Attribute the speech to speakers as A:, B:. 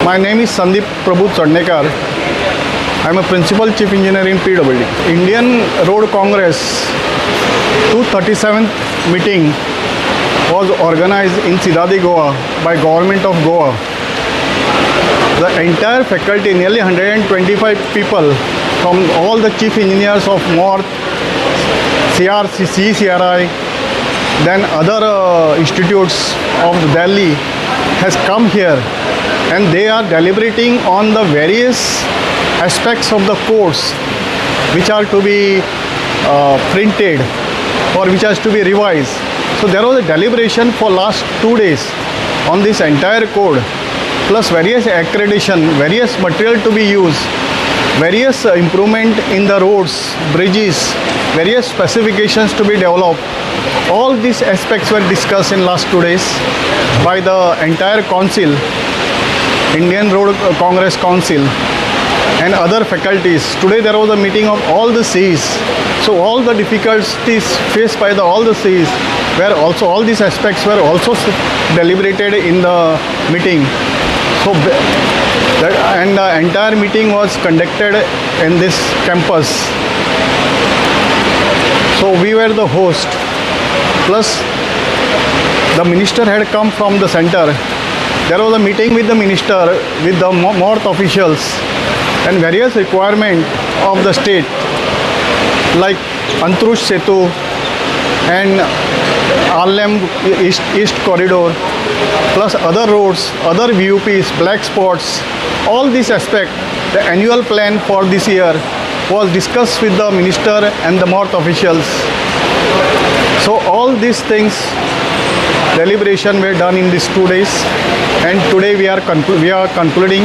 A: My name is Sandip Chodnekar. I am a Principal Chief Engineer in PWD. Indian Road Congress 237th meeting was organized in Sidadi, Goa by Government of Goa. The entire faculty, nearly 125 people from all the chief engineers of North, CRC, CCRI, then other institutes of Delhi has come here, and they are deliberating on the various aspects of the course which are to be printed or which has to be revised. So there was a deliberation for last 2 days on this entire code, plus various accreditation, various material to be used, various improvement in the roads, bridges, various specifications to be developed. All these aspects were discussed in last 2 days by the entire council, Indian Road Congress Council, and other faculties. Today there was a meeting of all the Cs. So all the difficulties faced by all the Cs were also, all these aspects were also deliberated in the meeting. So and the entire meeting was conducted in this campus. So we were the host. Plus the minister had come from the center. There was a meeting with the minister, with the North officials, and various requirements of the state like Antrush Setu and Alem East Corridor, plus other roads, other VUPs, black spots, all these aspects. The annual plan for this year was discussed with the minister and the North officials. So all these things, deliberation were done in these 2 days, and today we are concluding